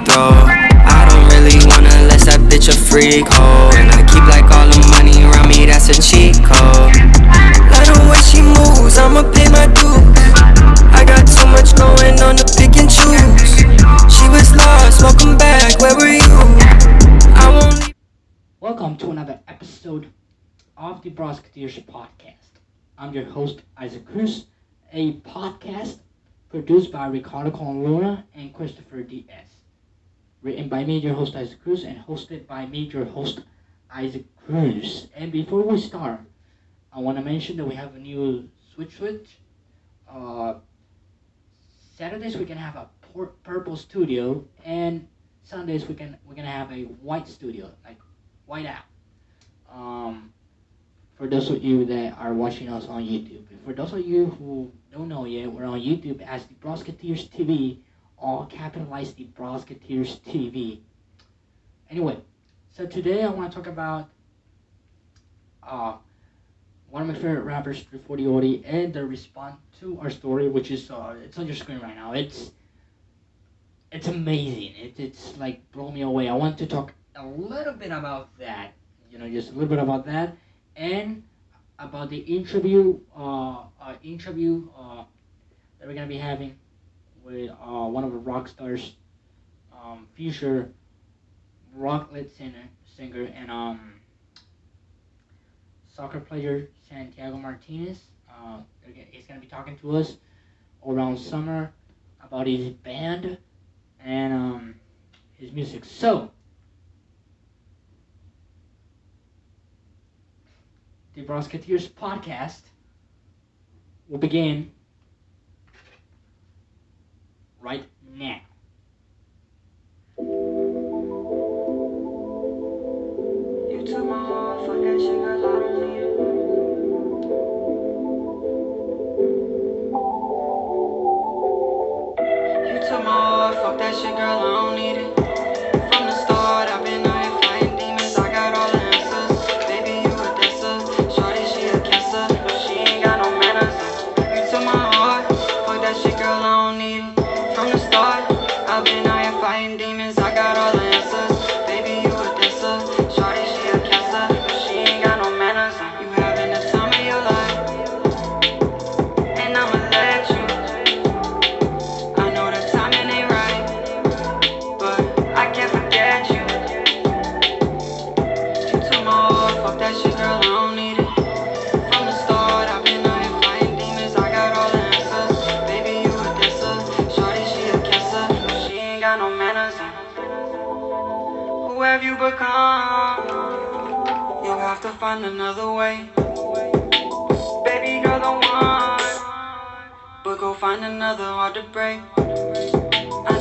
throw. I don't really wanna let that bitch a freak hoe. And I keep like all the money around me, that's a cheat code. Like the way she moves, I'ma pay my dues. I got too much going on to pick and choose. She was lost, welcome back, where were you? I won't leave. Welcome to another episode of the Brosketeers podcast. I'm your host, Isaac Cruz, a podcast produced by Ricardo Colonna and Christopher D.S. Written by me, your host, Isaac Cruz, and hosted by me, your host, Isaac Cruz. And before we start, I want to mention that we have a new switch. Saturdays we're gonna have a purple studio, and Sundays we're gonna have a white studio, like white out. For those of you that are watching us on YouTube, for those of you who don't know yet, we're on YouTube as the Brosketeers TV, all capitalized the Brosketeers TV. Anyway, so today I want to talk about one of my favorite rappers, 3Fortiori, and their response to our story, which is it's on your screen right now. It's amazing. It's like blow me away. I want to talk a little bit about that. Just a little bit about that, and about the interview that we're gonna be having with one of the rock stars, future rock lead singer and soccer player Santiago Martinez. He's gonna be talking to us around summer about his band and his music. So the Brosketeers podcast will begin right now. You took my heart, fuck that shit, girl, I don't need it. You took my heart, fuck that shit, girl, I don't need it. From the start, I've been out here fighting demons, I got all the answers. Baby, you a dancer, shorty, she a cancer, but she ain't got no manners. You took my heart, fuck that shit, girl, I don't need it. From the start, I've been out here fighting demons, I got all the answers. Baby, you a dancer, shorty, she a cancer, but she ain't got no manners. You having the time of your life, and I'ma let you. I know the timing ain't right, but I can't forget you. You took my heart, fuck that shit, girl, I don't need it. From the start, I've been out here fighting demons, I got all the answers. Baby, you a dancer, shorty, she a cancer, but she ain't got no manners. Who have you become? You'll have to find another way. Baby, you're the one, but go find another heart to break. I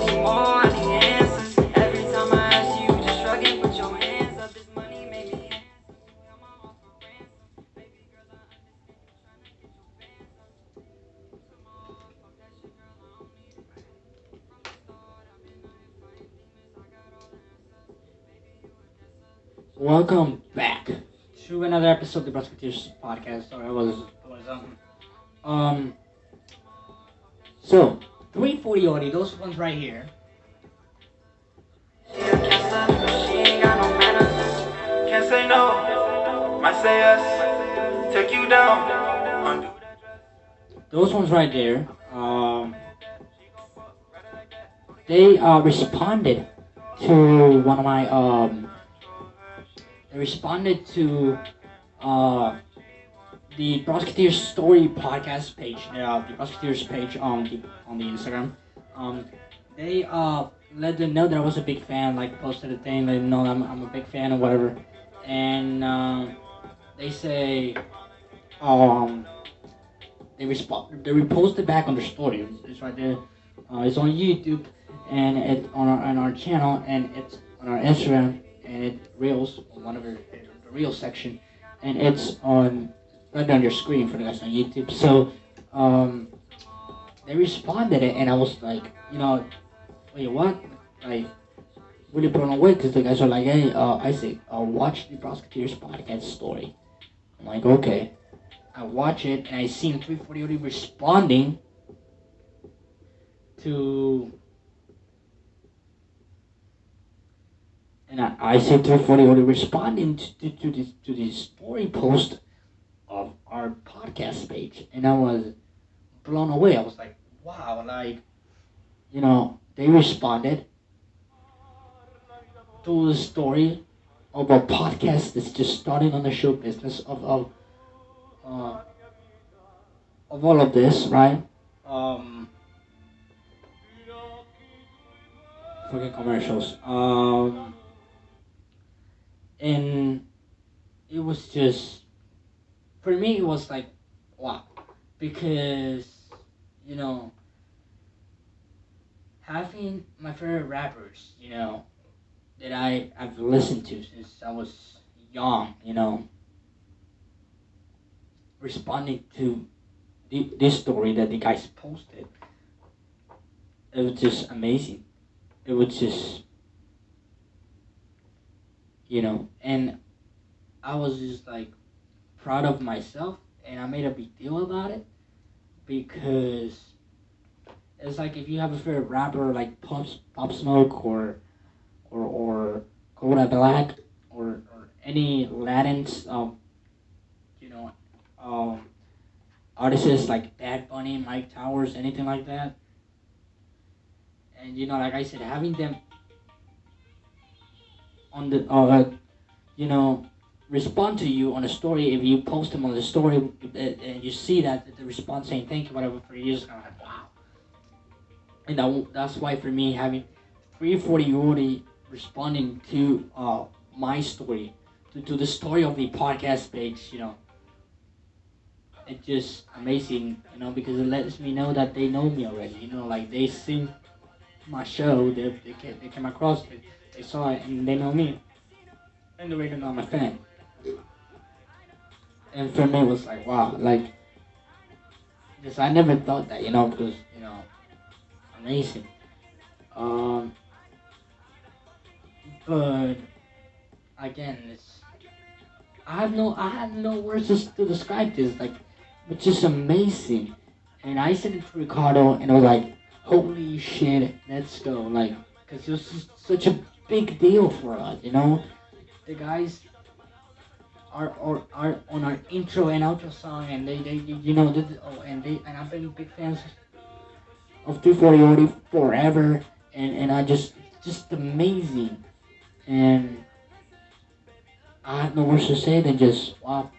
need more, I need answers. Every time I ask you, you just shrug and put your hands up. This money made me handsome. You held my heart for ransom. Baby girl, I understand you tryna get your bands up. You took my heart, fuck that shit, girl, I don't need it. From the start, I've been out here fighting demons, I got all the answers. Baby, you a dancer. Welcome back to another episode of the Brosketeers podcast. Sorry, I was so 340 those ones right here. She a cancer, but she ain't got no manners. Can't say no, might say yes. Take you down, undo that dress. Those ones right there. They responded to one of my They responded to the Brosketeers story podcast page. The Brosketeers page on the Instagram. They let them know that I was a big fan. Like posted a thing. Let them know I'm a big fan or whatever. And they say they reposted back on their story. It's right there. It's on YouTube and it's on our channel, and it's on our Instagram, and it reels on one of the reel section, and it's on right on your screen for the guys on YouTube. So they responded it, and I was like, wait, what? Like really blown away, because the guys are like, hey, Isaac, watch the Brosketeers podcast story. I'm like, okay. I watch it, and I seen 340 responding to and I see 340 already responding to this story post of our podcast page, and I was blown away. I was like, wow, like, they responded to the story of a podcast that's just starting on the show business uh, of all of this, right? Um, Fucking commercials. And it was just, for me, it was like, wow, because you know, having my favorite rappers, that I've listened to since I was young, responding to this story that the guys posted, it was just amazing. It was just, and I was just like proud of myself, and I made a big deal about it because it's like if you have a favorite rapper like Pop Smoke or Kodak Black or any Latin you know um, artists like Bad Bunny, Mike Towers, anything like that, and like I said, having them on the you know respond to you on a story if you post them on the story and you see that the response saying thank you whatever for you, it's kind of like wow. And that's why for me having 340 responding to my story, to the story of the podcast page, it's just amazing, because it lets me know that they know me already, like they seen my show, they came across it, they saw it, and they know me, and they're already know I'm a fan. And for me, it was like, wow, like, just I never thought that, because, amazing. Um, but again, I have no words to describe this. Like, it's just amazing. And I sent it to Ricardo, and I was like, holy shit, let's go. Like, cause it was just such a big deal for us, The guys are on our intro and outro song, and they and I've been big fans of 240 forever, and I just amazing, and I have no words to say than just wow,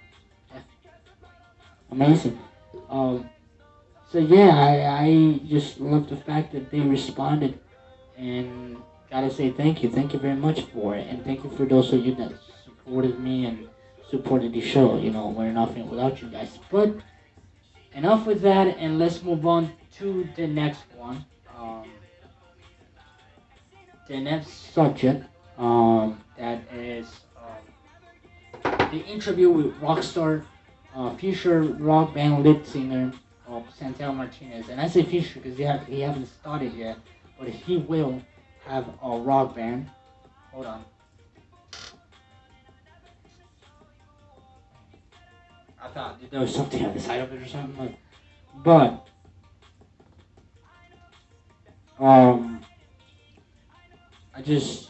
yeah, amazing. Um, so yeah, I just love the fact that they responded, and gotta say thank you very much for it, and thank you for those of you that supported me and supported the show. We're nothing without you guys. But enough with that, and let's move on to the next one. The next subject, that is the interview with rockstar, future rock band lead singer of Santiago Martinez. And I say future because he haven't started yet, but he will have a rock band. Hold on. I thought there was something on the side of it or something, but I just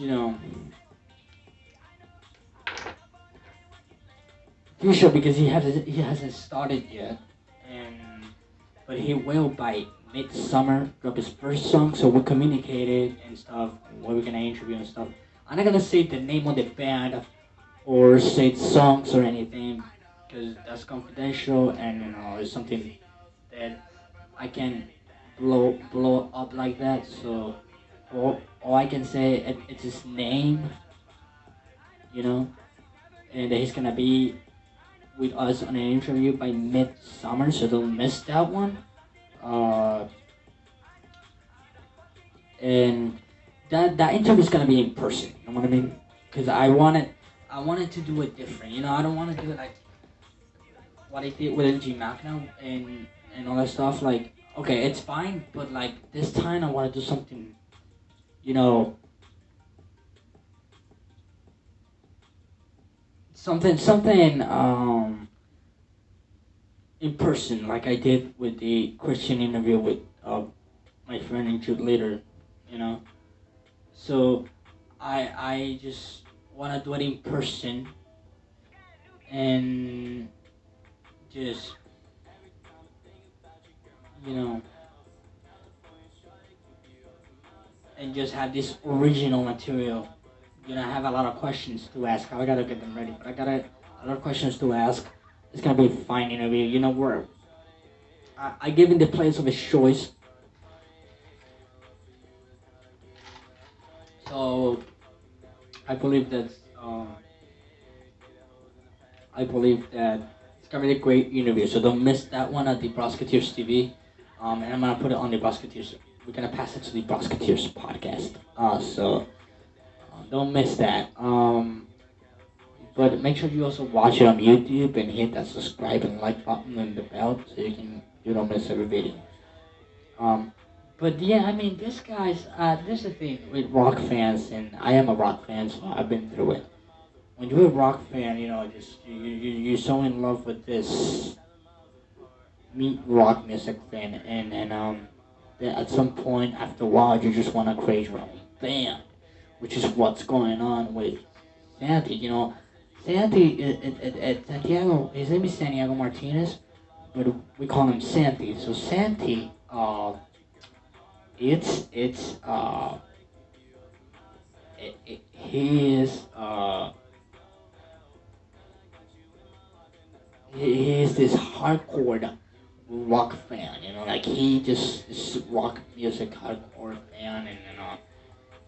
future because he hasn't started yet, and but he will by midsummer drop his first song. So we communicated and stuff, and what we're gonna interview and stuff. I'm not gonna say the name of the band or say the songs or anything because that's confidential, and it's something that I can blow up like that. So all I can say it's his name, you know, and he's gonna be with us on an interview by midsummer, so don't miss that one. Uh, and that interview is gonna be in person. You know what I mean? Because I wanted to do it different. I don't want to do it like what I did with NG Machina and all that stuff. Like, okay, it's fine, but like this time I want to do something, you know, something in person, like I did with the Christian interview with my friend and Jude later. You know, so I just wanna do it in person and just you know and just have this original material. I have a lot of questions to ask. I gotta get them ready, but I got a lot of questions to ask. It's gonna be a fine interview. Where I give him the place of his choice. So I believe that um, I believe that it's gonna be a great interview. So don't miss that one at the Prosecutors TV. And I'm gonna put it on the Prosecutors. We're gonna pass it to the Prosecutors podcast. So don't miss that. But make sure you also watch it on YouTube and hit that subscribe and like button and the bell so you don't miss every video. Um, but yeah, I mean, this is the thing with rock fans, and I am a rock fan, so I've been through it. When you're a rock fan, just you're so in love with this meat rock music fan, and then at some point after a while, you just want to create your own band, which is what's going on with Santi. Santiago, his name is Santiago Martinez, but we call him Santi. So Santi, it's he is he is this hardcore rock fan. Like he just is rock music hardcore fan, and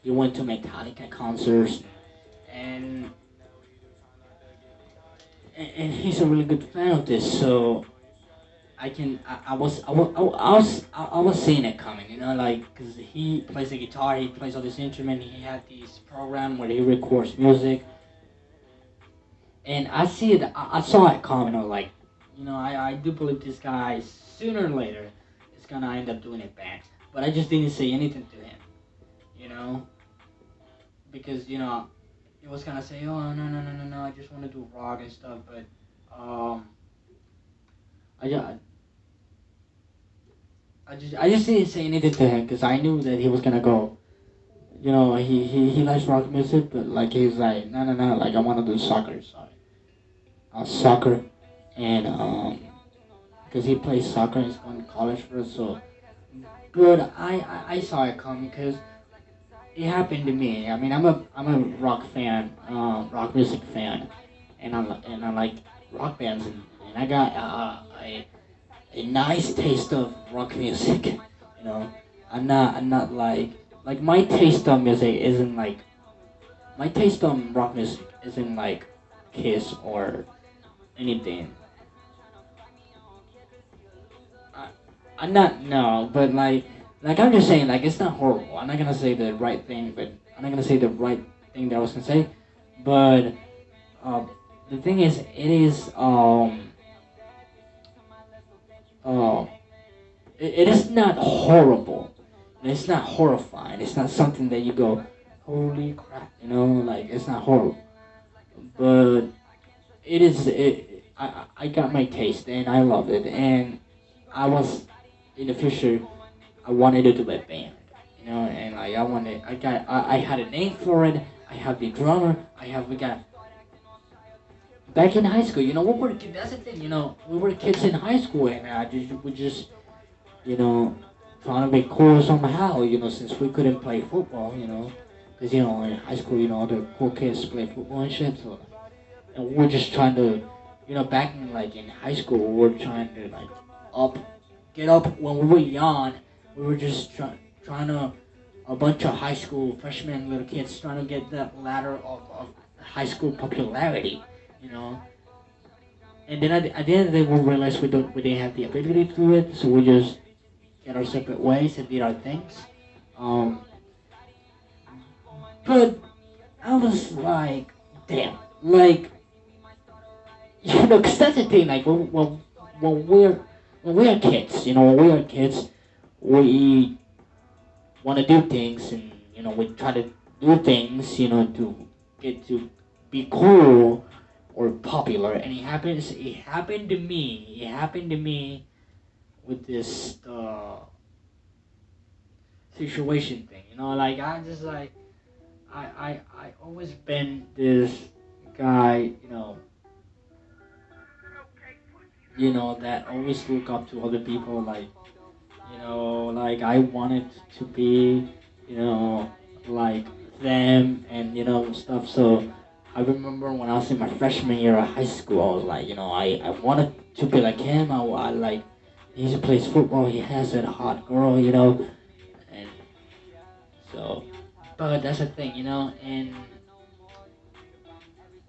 he went to Metallica concerts, and and he's a really good fan of this. So I was seeing it coming, like because he plays the guitar, he plays all this instrument, he had this program where he records music, and I saw it coming. I was like, I do believe this guy sooner or later is gonna end up doing it bad, but I just didn't say anything to him, you know, because he was gonna say, oh no no no no no, I just want to do rock and stuff, but um, I just I just didn't say anything to him because I knew that he was gonna go. He likes rock music, but like he's like, no no no, like I want to do soccer, sorry, soccer, and because he plays soccer, he's going to college for it. So, but I saw it coming because it happened to me. I mean, I'm a rock fan, rock music fan, and I like rock bands, and I got a nice taste of rock music. I'm not like my taste of music isn't like my taste on rock music isn't like Kiss or anything. I, I'm not no, but like I'm just saying like it's not horrible. I'm not gonna say the right thing, but I'm not gonna say the right thing that I was gonna say. But uh, the thing is, it is uh, it is not horrible. It's not horrifying. It's not something that you go, holy crap, like it's not horrible. But it is. I got my taste and I love it, and I was in the future. I wanted to do a band, and like I had a name for it. I have the drummer. We got back in high school. That's the thing. We were kids in high school, and we just you know, trying to be cool somehow, since we couldn't play football, because, in high school, the cool kids play football and shit, so, and we were just trying to, back in, like, in high school, we were trying to, like, up, get up when we were young, we were just trying to, a bunch of high school freshmen, little kids, trying to get that ladder of high school popularity, you know, and then at the end of the day, we realized we didn't have the ability to do it, so we just get our separate ways and did our things. Um, but I was like, damn, like, because that's the thing, like, when we're when we are kids, when we are kids, we want to do things, and we try to do things, to get to be cool or popular, and it happened to me. It happened to me with this situation thing. Like I just like I always been this guy, that always look up to other people, like, like I wanted to be, you know, like them and stuff. So I remember when I was in my freshman year of high school, I was like, I wanted to be like him. I like he plays football. He has that hot girl, and so. But that's the thing, and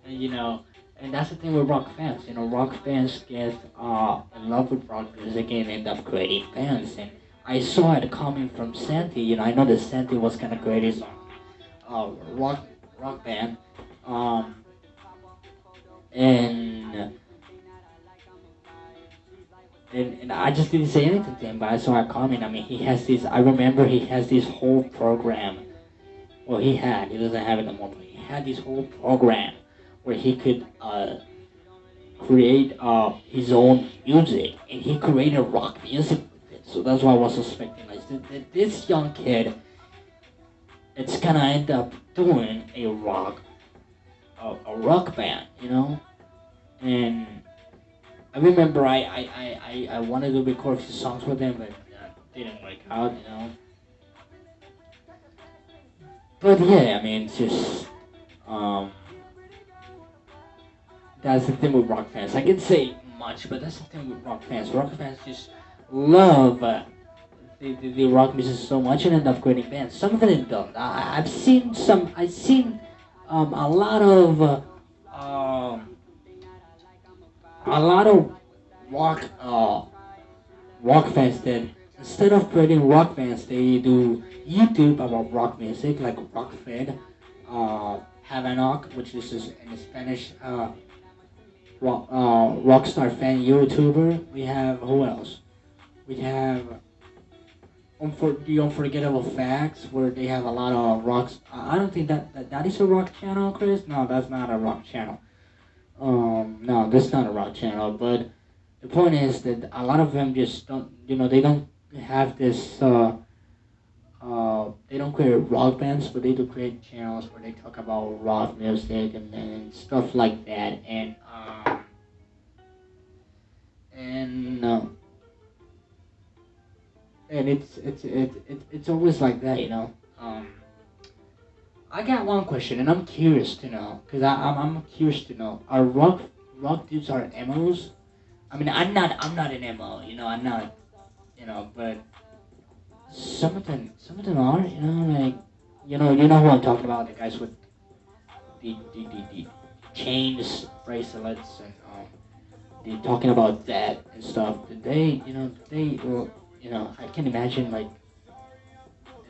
and that's the thing with rock fans. Rock fans get in love with rock music and end up creating bands. And I saw it coming from Santi. I know that Santi was gonna create his rock band, um, and and I just didn't say anything to him. But I saw it coming. I mean, he has this. I remember he has this whole program. Well, he had. He doesn't have it anymore. But he had this whole program where he could create his own music, and he created rock music with it. So that's why I was suspecting, like, that this young kid, it's gonna end up doing a rock band, And I remember I wanted to record a few songs with him, but didn't work out, But yeah, I mean, it's just um, that's the thing with rock fans. I can say much, but that's the thing with rock fans. Rock fans just love the rock music so much and end up creating bands. Some of them don't. I've seen some. I've seen a lot of a lot of rock rock fans that instead of creating rock bands, they do YouTube about rock music, like Rock Fed, Havanock, which is in Spanish. Rockstar fan YouTuber. We have who else? We have the Unforgettable Facts, where they have a lot of rocks. I don't think that is a rock channel, Chris. No, that's not a rock channel. No, that's not a rock channel. But the point is that a lot of them just don't. They don't have this. They don't create rock bands, but they do create channels where they talk about rock music and stuff like that. And and it's always like that, I got one question, and I'm curious to know, cause I'm curious to know, are rock dudes are emos? I mean, I'm not an emo, I'm not, but some of them are, like, you know who I'm talking about, the guys with the chains, bracelets, and they talking about that and stuff. Today, I can imagine, like,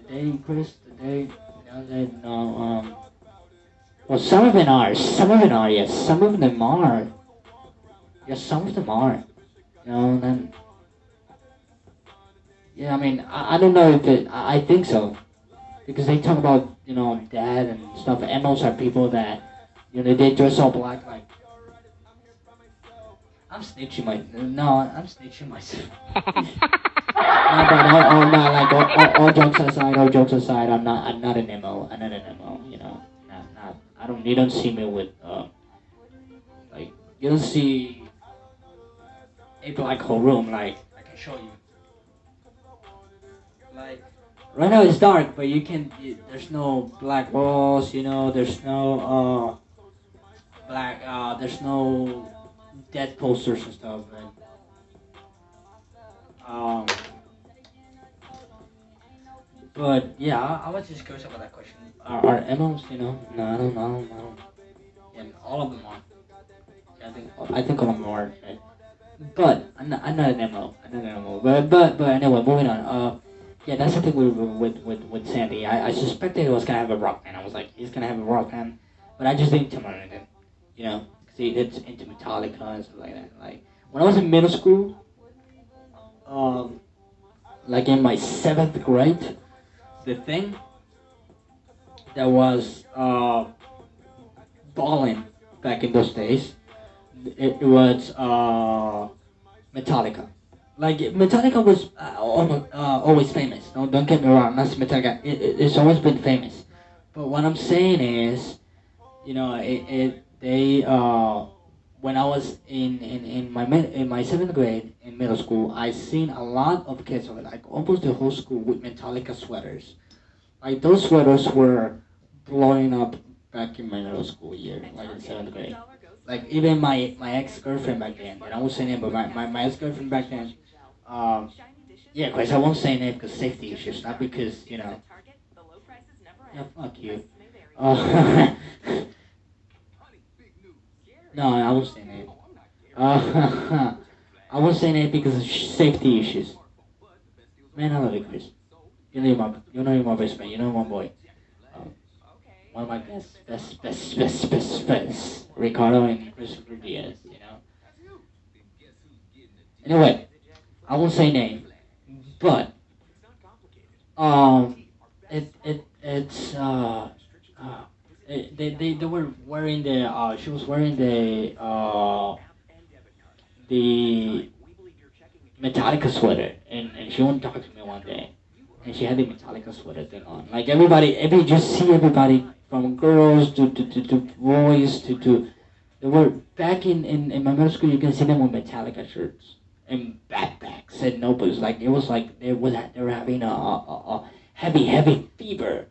today, Chris, today, that, well, some of them are, yes, some of them are, yes, some of them are, then, yeah, I mean, I don't know if I think so, because they talk about, dad and stuff. Emos are people that, they dress all black, like, I'm snitching myself. No, but all jokes aside, I'm not an emo. I'm not an emo. Not. I don't. You don't see me with like, you don't see a black hole room. Like, I can show you. Like, right now it's dark, but there's no black walls. There's no there's no dead posters and stuff. Um, But yeah, I was just curious about that question. Are emos, No, I don't. Yeah, all of them are. Yeah, I think all of them are. But I'm not an emo. I'm not an emo. But anyway, moving on. Yeah, that's the thing with Sandy. I suspected he was gonna have a rock band. I was like, he's gonna have a rock band, but I just didn't tell him anything. Because he did into Metallica and stuff like that. Like, when I was in middle school, um, like in my seventh grade, the thing that was balling back in those days, it was Metallica. Like, Metallica was always famous. Don't get me wrong. That's Metallica. It's always been famous. But what I'm saying is, they when I was in my seventh grade in middle school, I seen a lot of kids, like almost the whole school, with Metallica sweaters. Like those sweaters were blowing up back in my middle school year, like in seventh grade. Like even my ex girlfriend back then, and I won't say name, but my ex girlfriend back then, um, yeah, cause I won't say name because safety issues, not because yeah, fuck you. Uh, no, I won't say name. I won't say name because of safety issues. Man, I love you, Chris. You know you're my best friend. You know my boy. Um, one of my best, Ricardo and Christopher Diaz. Anyway, I won't say name, but um, it's they were wearing she was wearing the Metallica sweater, and she wanted to talk to me one day, and she had the Metallica sweater thing on. Like every just see everybody from girls to boys to they were back in my middle school. You can see them with Metallica shirts and backpacks and notebooks. Like it was like they were having a heavy fever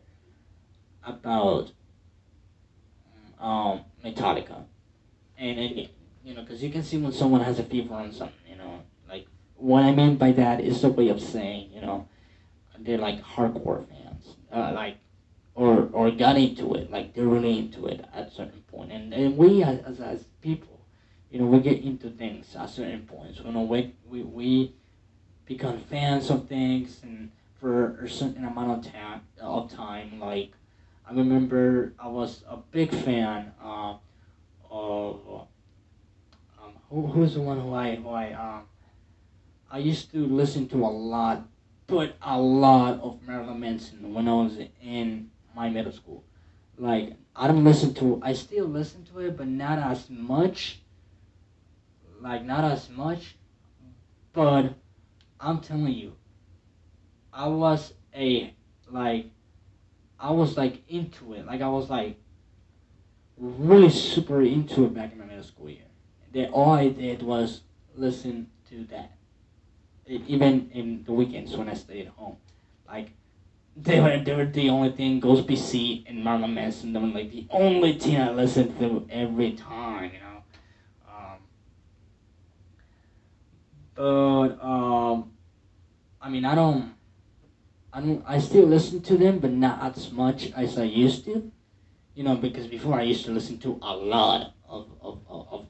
about Metallica, and because you can see when someone has a fever on something. Like what I mean by that is the way of saying they're like hardcore fans, like or got into it, like they're really into it at a certain point. And we as people, we get into things at certain points. We become fans of things, and for a certain amount of time. Like I remember I was a big fan of who's the one I used to listen to a lot, but a lot of Marilyn Manson when I was in my middle school. Like I still listen to it, but not as much. Like not as much. But I'm telling you, I was a like I was like into it. Like I was like really super into it back in my middle school year. That all I did was listen to that. Even in the weekends when I stayed home, like they were the only thing. Ghost PC and Marilyn Manson. They were like the only thing I listened to every time. Um, but I mean, I still listen to them, but not as much as I used to. Because before I used to listen to a lot of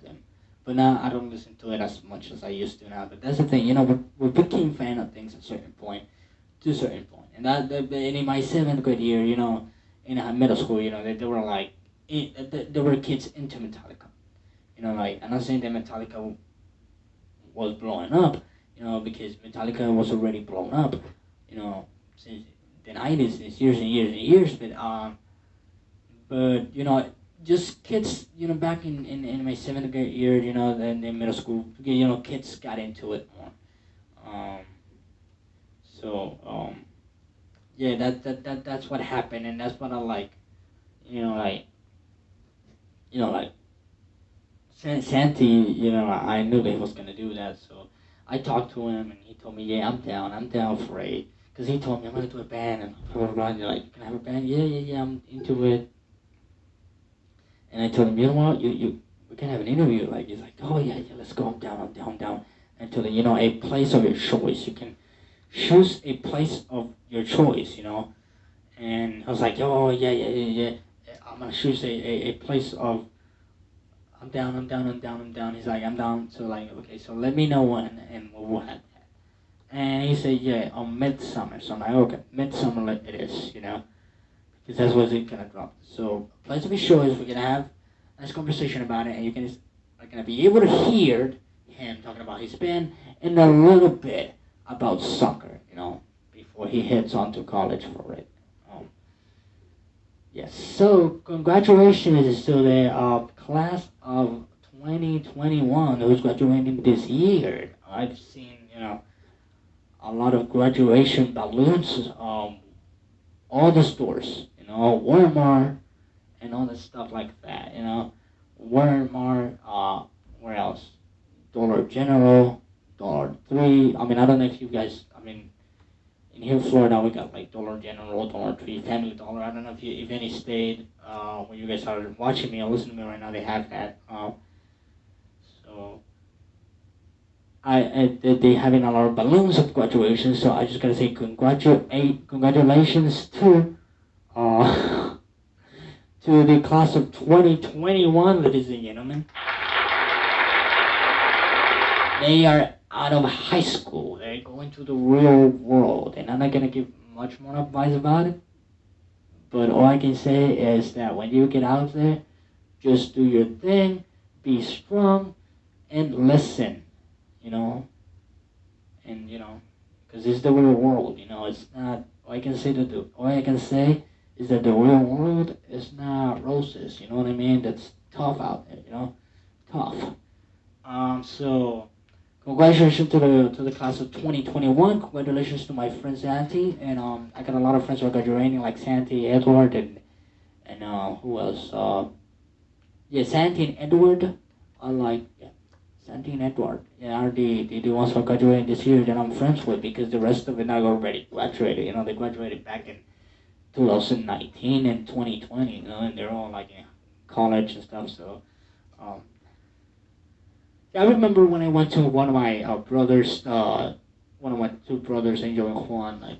them, but now I don't listen to it as much as I used to now. But that's the thing, we became fan of things at a certain point, to a certain point, and in my seventh grade year, in middle school, they were like, there were kids into Metallica, like I'm not saying that Metallica was blowing up, because Metallica was already blown up, since the 90s, since years and years and years, but just kids, back in my seventh grade year, then in middle school, kids got into it more. Um, so yeah, that's what happened, and that's what I like. Like like Santi, I knew that he was gonna do that, so I talked to him, and he told me, yeah, I'm down for it, because he told me I'm gonna do a band, and blah blah blah. And you're like, can I have a band? Yeah, I'm into it. And I told him, you know what, we can have an interview. Like he's like, oh yeah, let's go. I'm down. And told him, a place of your choice. You can choose a place of your choice. And I was like, oh yeah. I'm gonna choose a place of. I'm down. He's like, I'm down. So like, okay, so let me know when, and we'll have that. And he said, yeah, on midsummer. So I'm like, okay, midsummer it is. Because that's what it's gonna drop. So place of his choice. We're gonna have a nice conversation about it, and are gonna be able to hear him talking about his band and a little bit about soccer. Before he heads on to college for it. Yes. So congratulations to the class of 2021 who's graduating this year. I've seen a lot of graduation balloons. All the stores, Walmart, and all that stuff like that, Walmart, where else? Dollar General, Dollar Tree. I mean, I don't know if you guys, I mean, in here in Florida, we got like Dollar General, Dollar Tree, Family Dollar. I don't know if any state, when you guys are watching me or listening to me right now, they have that. So they having a lot of balloons of graduation. So I just gotta say congratulations to uh, to the class of 2021, ladies and gentlemen. They are out of high school. They're going to the real world, and I'm not gonna give much more advice about it. But all I can say is that when you get out there, just do your thing, be strong, and listen. You know, and because it's the real world. It's not. All I can say is that the real world is not roses. You know what I mean? That's tough out there. Tough. So congratulations to the class of 2021. Congratulations to my friend Santi, and I got a lot of friends who are graduating, like Santi, Edward, and who else? Yeah, Santi and Edward. Santi and Edward. Yeah, are the ones who are graduating this year that I'm friends with, because the rest of it not already graduated. They graduated back in 2019 and 2020. And they're all like in college and stuff. So. I remember when I went to one of my brothers, one of my two brothers, Angel and Juan,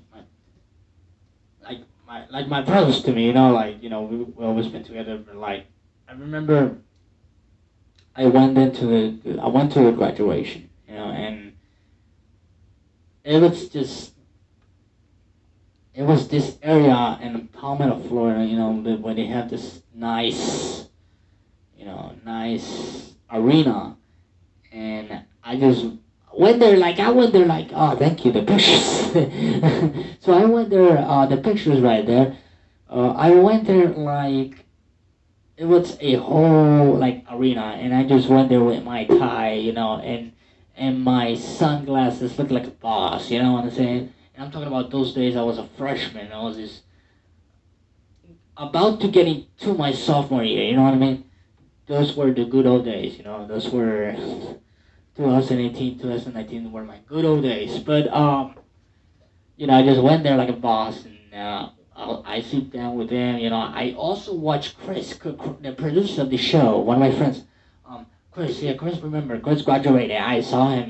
like my brothers to me, we always been together. But I remember I went to a graduation, and it was just it was this area in Palmetto, Florida, where they have this nice, nice arena. And I just went there oh, thank you, the pictures. So I went there, the pictures right there. I went there it was a whole arena, and I just went there with my tie, and my sunglasses, looked like a boss. You know what I'm saying? And I'm talking about those days. I was a freshman. I was just about to get into my sophomore year. You know what I mean? Those were the good old days. Those were 2018, 2019 were my good old days. But I just went there like a boss, and I sit down with them. I also watched Chris, the producer of the show, one of my friends. Chris, yeah, remember, Chris graduated. I saw him,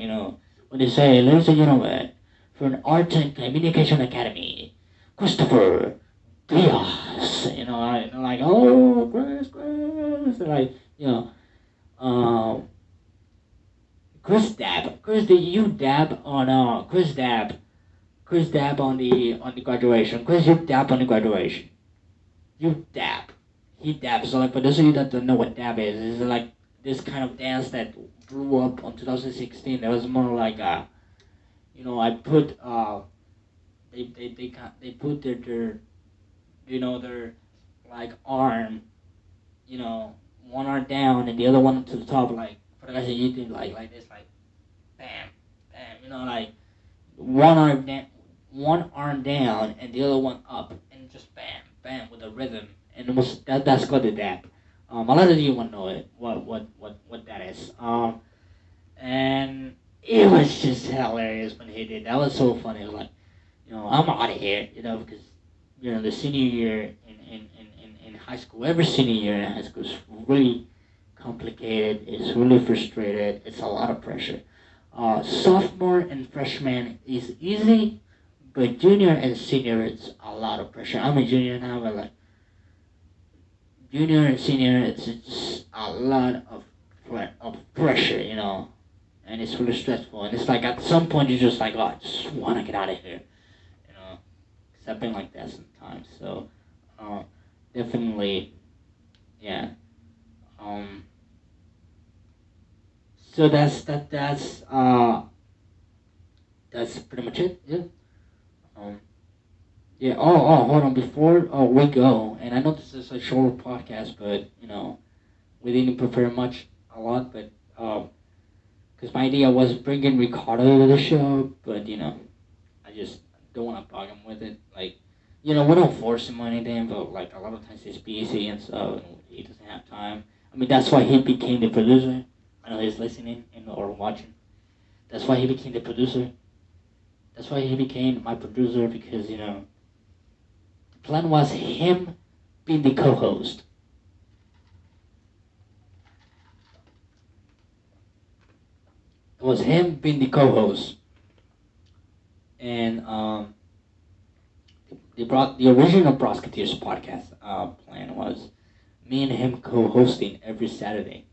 when they say, ladies and gentlemen, for an Art and Communication Academy, Christopher Diaz. Like, oh, Chris, Chris dab. Chris, did you dab on Chris dab on the graduation. Chris, you dab on the graduation. You dab. He dabs. So for those of you that don't know what dab is, it's like this kind of dance that blew up on 2016. It was more like I put they put their their arm, one arm down and the other one to the top, for the guys that you do like this, bam, bam, one arm down and the other one up, and just bam, bam with a rhythm, and that's called the dab. A lot of you won't know it, what that is. And it was just hilarious when he did. That was so funny. It was like, I'm out of here, because the senior year in high school, every senior year in high school is really complicated. It's really frustrated. It's a lot of pressure. Sophomore and freshman is easy, but junior and senior it's a lot of pressure. I'm a junior now, but junior and senior it's just a lot of pressure, and it's really stressful. And it's like at some point you're just like, oh, I just want to get out of here, Cause I've been like that sometimes. So definitely, yeah. So that's pretty much it. Yeah. Um, yeah. Hold on. Before we go, and I know this is a short podcast, but we didn't prepare a lot, but because my idea was bringing Ricardo to the show, but I just don't want to bug him with it. we don't force him or anything, but like a lot of times he's busy and so he doesn't have time. I mean, that's why he became the producer. I know he's listening and or watching. That's why he became the producer. That's why he became my producer because the plan was him being the co-host. It was him being the co-host, and the original Prosketeers podcast plan was me and him co-hosting every Saturday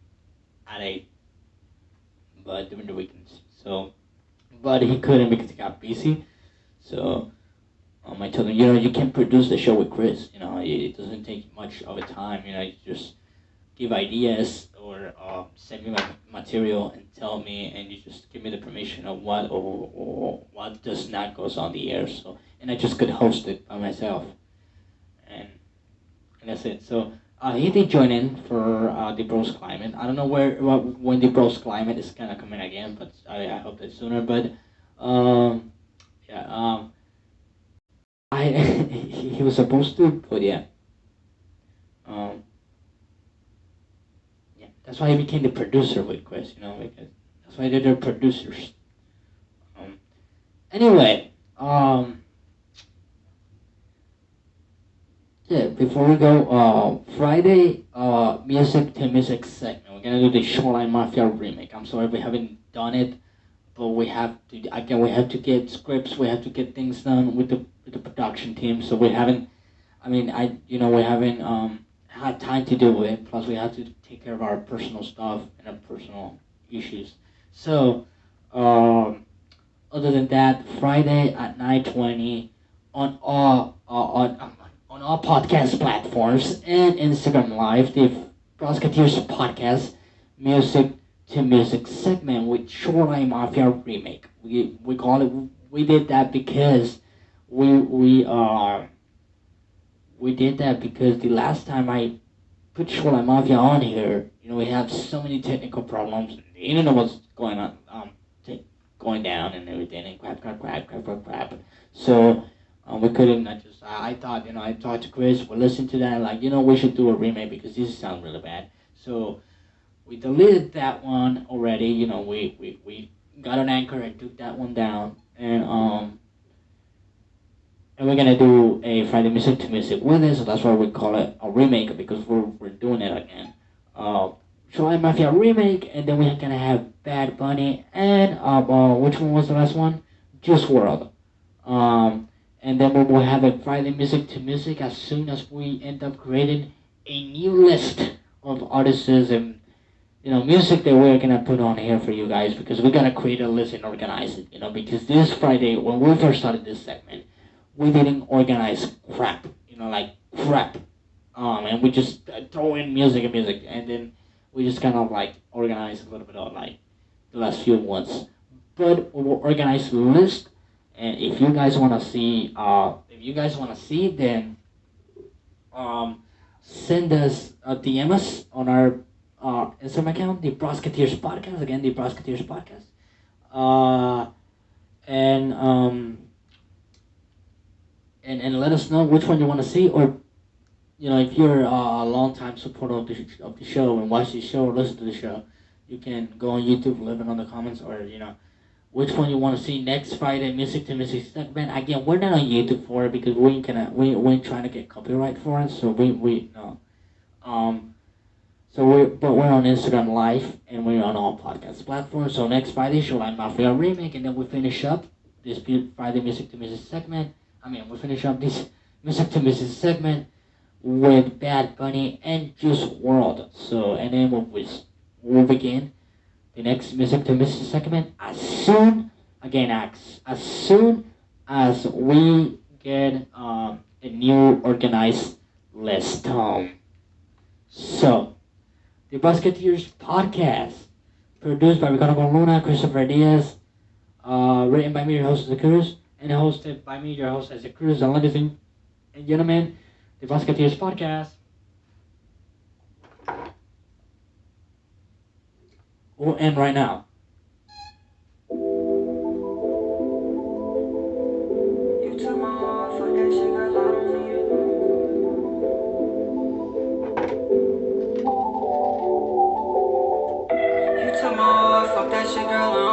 at 8, but during the weekends. So, but he couldn't because he got busy. So I told him, you can produce the show with Chris. It doesn't take much of a time. You just give ideas or send me my material and tell me, and you just give me the permission of what or what does not goes on the air. So, and I just could host it by myself, and that's it. So he did join in for the Bros Climate. I don't know when the Bros Climate is gonna come in again, but I hope that sooner. But yeah, I he was supposed to, but yeah, um, yeah. That's why he became the producer with Chris. Because that's why they're producers. Um, anyway, yeah. Before we go, Friday, music to music segment. We're gonna do the Shoreline Mafia remake. I'm sorry we haven't done it, but we have to. Again, we have to get scripts. We have to get things done with the production team. So we haven't. I mean, we haven't had time to do it. Plus, we have to take care of our personal stuff and our personal issues. So, other than that, Friday at 9:20 on all podcast platforms and Instagram Live, the Prosketeers podcast music to music segment with Shoreline Mafia remake. We call it. We did that because we did that because the last time I put Shoreline Mafia on here, we have so many technical problems. The internet was going on, going down and everything, and crap. So we couldn't. I thought, I talked to Chris. We listened to that, like, we should do a remake because this sounds really bad. So we deleted that one already. We got an anchor and took that one down, and we're gonna do a Friday Music to Music with it, so that's why we call it a remake because we're doing it again. Shoreline Mafia remake, and then we're gonna have Bad Bunny and which one was the last one? Juice World. And then we will have a Friday Music to Music as soon as we end up creating a new list of artists and music that we're gonna put on here for you guys because we're gonna create a list and organize it. Because this Friday when we first started this segment we didn't organize crap, like crap. And we just throw in music and music, and then we just kind of like organize a little bit of like the last few ones. But we will organize the list, and if you guys want to see, then send us DM us on our Instagram account, the Prosketeers Podcast. Again, the Prosketeers Podcast. And and let us know which one you want to see, or if you're a long time supporter of the show and watch the show or listen to the show, you can go on YouTube, leave it on the comments, or which one you want to see next Friday, music to music segment. Again, we're not on YouTube for it because we ain't trying to get copyright for it, so we no. But we're on Instagram Live and we're on all podcast platforms. So next Friday, Shoreline Mafia remake, and then we finish up this Friday music to music segment. We finish up this music to music segment with Bad Bunny and Juice World. So, and then we'll begin the next music to music segment as soon as we get a new organized list. So, the Basketeers podcast, produced by Ricardo Luna, Christopher Diaz, written by me, your host, The Cruz, and hosted by me, your host, as The Cruz. And ladies and gentlemen, the Basketeers podcast will end right now. You took my heart, fuck that shit, girl, I don't girl, I